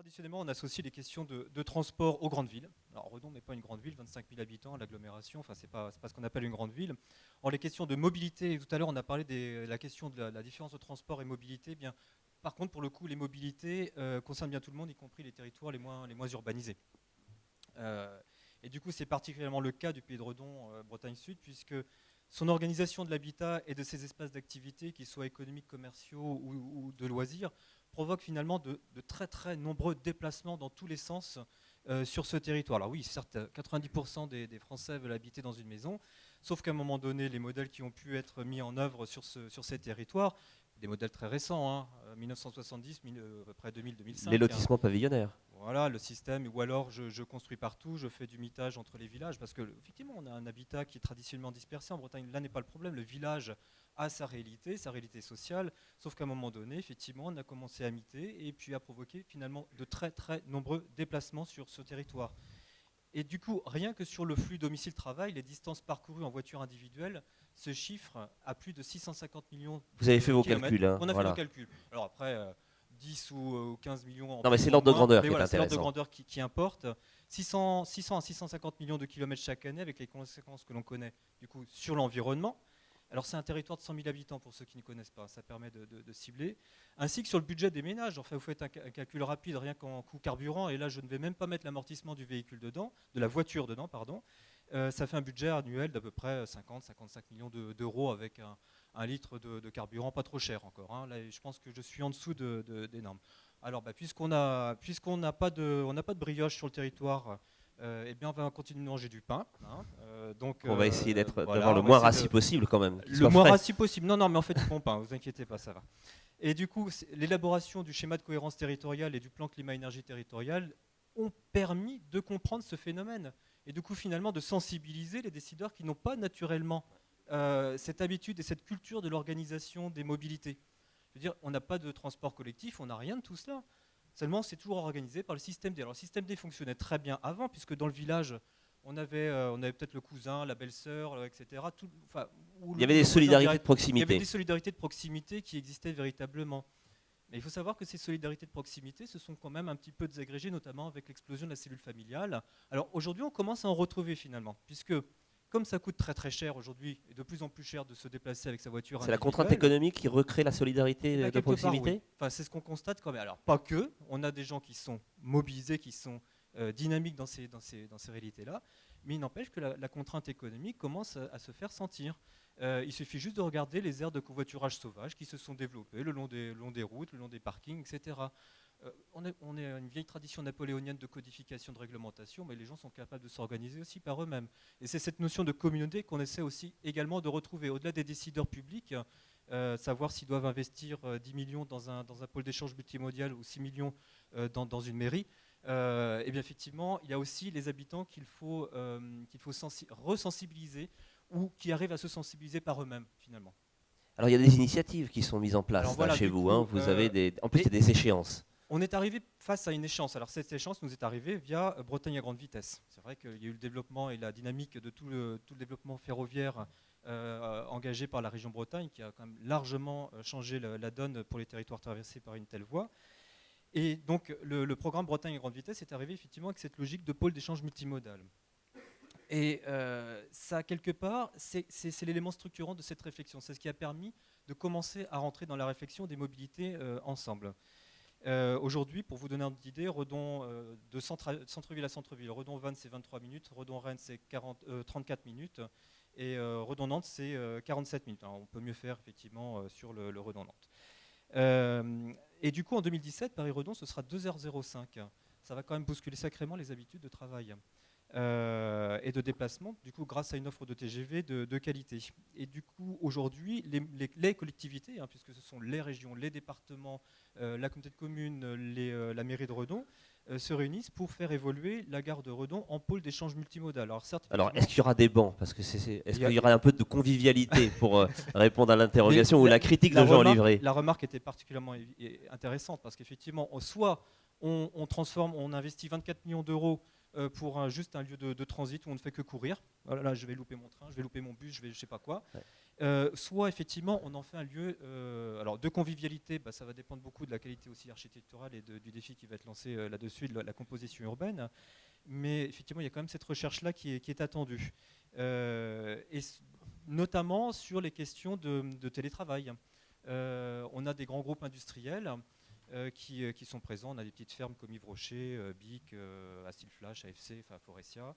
traditionnellement, on associe les questions de transport aux grandes villes. Alors, Redon n'est pas une grande ville, 25 000 habitants, l'agglomération, enfin, c'est pas ce qu'on appelle une grande ville. Or, les questions de mobilité, tout à l'heure, on a parlé de la question de la différence de transport et mobilité. Bien, par contre, pour le coup, les mobilités concernent bien tout le monde, y compris les territoires les moins urbanisés. Et du coup, c'est particulièrement le cas du Pays de Redon, Bretagne Sud, puisque son organisation de l'habitat et de ses espaces d'activité, qu'ils soient économiques, commerciaux ou de loisirs, provoque finalement de très très nombreux déplacements dans tous les sens sur ce territoire. Alors oui, certes, 90% des Français veulent habiter dans une maison, sauf qu'à un moment donné, les modèles qui ont pu être mis en œuvre sur ces territoires, des modèles très récents, 1970, à peu près 2000-2005. Les lotissements pavillonnaires. Voilà, le système, ou alors je construis partout, je fais du mitage entre les villages, parce que effectivement, on a un habitat qui est traditionnellement dispersé en Bretagne. Là n'est pas le problème, le village a sa réalité sociale, sauf qu'à un moment donné, effectivement, on a commencé à miter et puis à provoquer finalement de très très nombreux déplacements sur ce territoire. Et du coup, rien que sur le flux domicile-travail, les distances parcourues en voiture individuelle se chiffrent à plus de 650 millions Vous avez fait de vos kilomètres. calculs. Hein, On a voilà. fait nos calculs. Alors après, 10 ou 15 millions en Non, mais plus c'est ou en l'ordre de moins, grandeur mais qui voilà, est c'est l'ordre de intéressant. grandeur qui importe. 600 à 650 millions de kilomètres chaque année, avec les conséquences que l'on connaît du coup sur l'environnement. Alors c'est un territoire de 100 000 habitants pour ceux qui ne connaissent pas, ça permet de cibler, ainsi que sur le budget des ménages. Enfin, vous faites un calcul rapide rien qu'en coût carburant, et là je ne vais même pas mettre l'amortissement du véhicule dedans, de la voiture dedans, pardon. Ça fait un budget annuel d'à peu près 50-55 millions d'euros avec un litre de carburant pas trop cher encore. Hein. Là, je pense que je suis en dessous des normes. Alors, puisqu'on n'a pas de brioche sur le territoire, eh bien, on va continuer de manger du pain. Hein. On va essayer Voilà, d'avoir le on va moins essayer rassis possible quand même. le moins rassis possible. Non, mais en fait, du bon pain, vous inquiétez pas, ça va. Et du coup, l'élaboration du schéma de cohérence territoriale et du plan climat-énergie territorial ont permis de comprendre ce phénomène. Et du coup, finalement, de sensibiliser les décideurs qui n'ont pas naturellement cette habitude et cette culture de l'organisation des mobilités. Je veux dire, on n'a pas de transport collectif, on n'a rien de tout cela. Seulement, c'est toujours organisé par le système D. Alors, le système D fonctionnait très bien avant, puisque dans le village, on avait peut-être le cousin, la belle-sœur, etc. Il y avait des solidarités de proximité. Il y avait des solidarités de proximité qui existaient véritablement. Mais il faut savoir que ces solidarités de proximité se sont quand même un petit peu désagrégées, notamment avec l'explosion de la cellule familiale. Alors aujourd'hui, on commence à en retrouver finalement, puisque comme ça coûte très très cher aujourd'hui, et de plus en plus cher de se déplacer avec sa voiture C'est la individuelle. contrainte économique qui recrée la solidarité de proximité. Oui. Enfin, c'est ce qu'on constate quand même. Alors pas que, on a des gens qui sont mobilisés, qui sont dynamiques dans ces réalités-là, mais il n'empêche que la contrainte économique commence à se faire sentir. Il suffit juste de regarder les aires de covoiturage sauvage qui se sont développées le long des routes, le long des parkings, etc. On est une vieille tradition napoléonienne de codification, de réglementation, mais les gens sont capables de s'organiser aussi par eux-mêmes. Et c'est cette notion de communauté qu'on essaie aussi également de retrouver. Au-delà des décideurs publics, savoir s'ils doivent investir 10 millions dans un pôle d'échange multimodal ou 6 millions dans une mairie, et bien effectivement, il y a aussi les habitants qu'il faut resensibiliser ou qui arrivent à se sensibiliser par eux-mêmes, finalement. Alors il y a des initiatives qui sont mises en place Alors, voilà, chez vous. coup, Vous avez en plus, il y a des échéances. On est arrivé face à une échéance. Alors cette échéance nous est arrivée via Bretagne à grande vitesse. C'est vrai qu'il y a eu le développement et la dynamique de tout le développement ferroviaire engagé par la région Bretagne, qui a quand même largement changé la donne pour les territoires traversés par une telle voie. Et donc le programme Bretagne à grande vitesse est arrivé effectivement avec cette logique de pôle d'échange multimodal. Et ça, quelque part, c'est l'élément structurant de cette réflexion. C'est ce qui a permis de commencer à rentrer dans la réflexion des mobilités ensemble. Aujourd'hui, pour vous donner une idée, Redon de centre-ville à centre-ville, Redon-Vannes c'est 23 minutes, Redon-Rennes c'est 34 minutes, et Redon-Nantes c'est 47 minutes. Alors, on peut mieux faire effectivement sur le Redon-Nantes. Et du coup, en 2017, Paris-Redon, ce sera 2h05. Ça va quand même bousculer sacrément les habitudes de travail et de déplacement, du coup, grâce à une offre de TGV de qualité. Et du coup, aujourd'hui, les collectivités, puisque ce sont les régions, les départements, la communauté de communes, la mairie de Redon, se réunissent pour faire évoluer la gare de Redon en pôle d'échange multimodal. Alors, est-ce qu'il y aura des bancs? Parce que est-ce qu'il y aura un peu de convivialité pour répondre à l'interrogation ou la critique de Jean Livré? La remarque était particulièrement intéressante parce qu'effectivement, soit on transforme, on investit 24 millions d'euros juste un lieu de transit où on ne fait que courir. Voilà, là, je vais louper mon train, je vais louper mon bus, je vais je sais pas quoi. Ouais. Soit effectivement, on en fait un lieu alors de convivialité, ça va dépendre beaucoup de la qualité aussi architecturale et du défi qui va être lancé là-dessus, de la composition urbaine. Mais effectivement, il y a quand même cette recherche-là qui est attendue. Notamment sur les questions de télétravail. On a des grands groupes industriels qui sont présents. On a des petites fermes comme Yves Rocher, BIC, Astilflash, AFC, Forestia.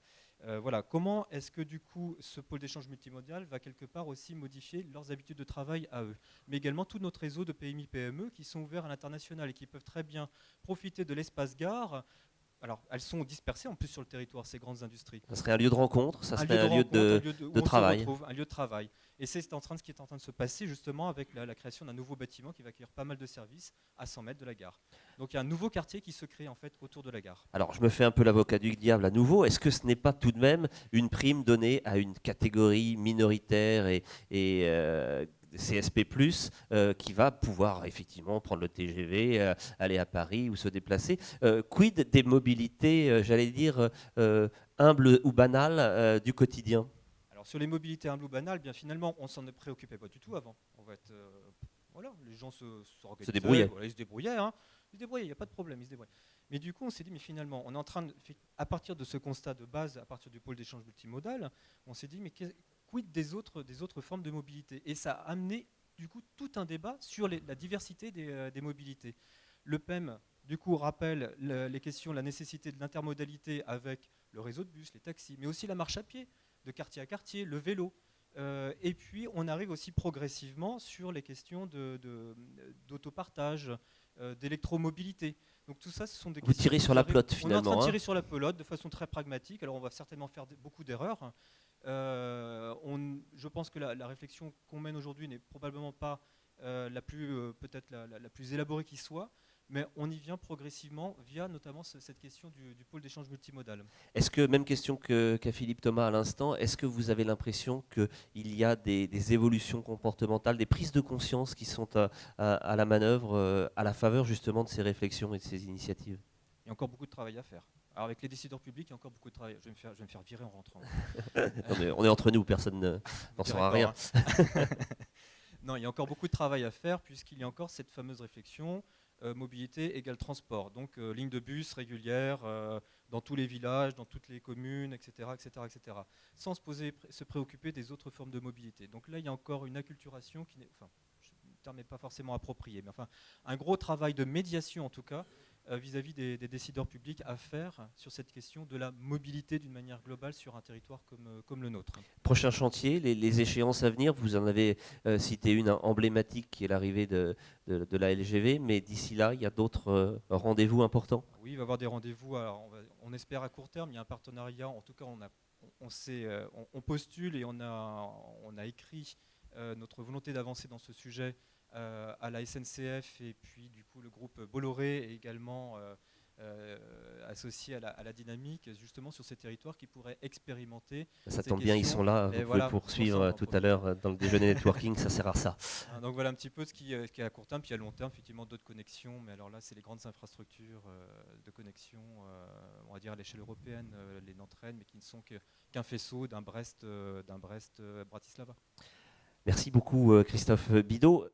Voilà. Comment est-ce que du coup ce pôle d'échange multimodal va quelque part aussi modifier leurs habitudes de travail à eux, mais également tout notre réseau de PMI-PME qui sont ouverts à l'international et qui peuvent très bien profiter de l'espace gare. Alors, elles sont dispersées en plus sur le territoire, ces grandes industries. Ça serait un lieu de rencontre, ça serait un lieu de travail. Un lieu de travail. Et c'est ce qui est en train de se passer justement avec la création d'un nouveau bâtiment qui va accueillir pas mal de services à 100 mètres de la gare. Donc il y a un nouveau quartier qui se crée en fait autour de la gare. Alors je me fais un peu l'avocat du diable à nouveau. Est-ce que ce n'est pas tout de même une prime donnée à une catégorie minoritaire et CSP+, qui va pouvoir effectivement prendre le TGV, aller à Paris ou se déplacer. Quid des mobilités, j'allais dire, humbles ou banales du quotidien? Alors sur les mobilités humbles ou banales, bien finalement, on s'en préoccupait pas du tout avant. On va être, voilà, les gens s'organisaient, débrouillaient. voilà, ils se débrouillaient, hein. Ils se débrouillaient, il n'y a pas de problème, ils se débrouillaient. Mais du coup, on s'est dit, mais finalement, on est en train de, à partir de ce constat de base, à partir du pôle d'échange multimodal, on s'est dit, mais quid des autres formes de mobilité? Et ça a amené du coup tout un débat sur la diversité des mobilités. Le PEM, du coup, rappelle les questions, la nécessité de l'intermodalité avec le réseau de bus, les taxis, mais aussi la marche à pied, de quartier à quartier, le vélo. Et puis, on arrive aussi progressivement sur les questions d'autopartage, d'électromobilité. Donc tout ça, ce sont des questions. Vous tirez sur la pelote finalement. On est en train de tirer sur la pelote de façon très pragmatique. Alors, on va certainement faire beaucoup d'erreurs. Je pense que la réflexion qu'on mène aujourd'hui n'est probablement pas peut-être la plus élaborée qui soit, mais on y vient progressivement via notamment cette question du pôle d'échange multimodal. Est-ce que, même question qu'à Philippe Thomas à l'instant, est-ce que vous avez l'impression qu'il y a des évolutions comportementales, des prises de conscience qui sont à la manœuvre, à la faveur justement de ces réflexions et de ces initiatives? Il y a encore beaucoup de travail à faire. Alors avec les décideurs publics, il y a encore beaucoup de travail. Je vais me faire virer en rentrant. Non, mais on est entre nous, personne n'en saura rien. Non, il y a encore beaucoup de travail à faire puisqu'il y a encore cette fameuse réflexion mobilité égale transport. Donc ligne de bus régulière dans tous les villages, dans toutes les communes, etc., etc., etc. Sans se préoccuper des autres formes de mobilité. Donc là, il y a encore une acculturation qui n'est, enfin, le terme n'est pas forcément approprié, mais enfin, un gros travail de médiation en tout cas vis-à-vis des décideurs publics à faire sur cette question de la mobilité d'une manière globale sur un territoire comme le nôtre. Prochain chantier, les échéances à venir, vous en avez cité une emblématique qui est l'arrivée de la LGV, mais d'ici là, il y a d'autres rendez-vous importants? Oui, il va y avoir des rendez-vous, on espère à court terme, il y a un partenariat, en tout cas on postule et on a écrit notre volonté d'avancer dans ce sujet à la SNCF et puis du coup le groupe Bolloré est également associé à la dynamique justement sur ces territoires qui pourraient expérimenter. Ça tombe bien, ils sont là, vous pouvez poursuivre tout à l'heure dans le déjeuner networking, ça sert à ça. Donc voilà un petit peu ce qui est à court terme, puis à long terme effectivement d'autres connexions, mais alors là c'est les grandes infrastructures de connexion, on va dire à l'échelle européenne, les Nantes-Rennes, mais qui ne sont qu'un faisceau d'un Brest Bratislava. Merci beaucoup Christophe Bidault.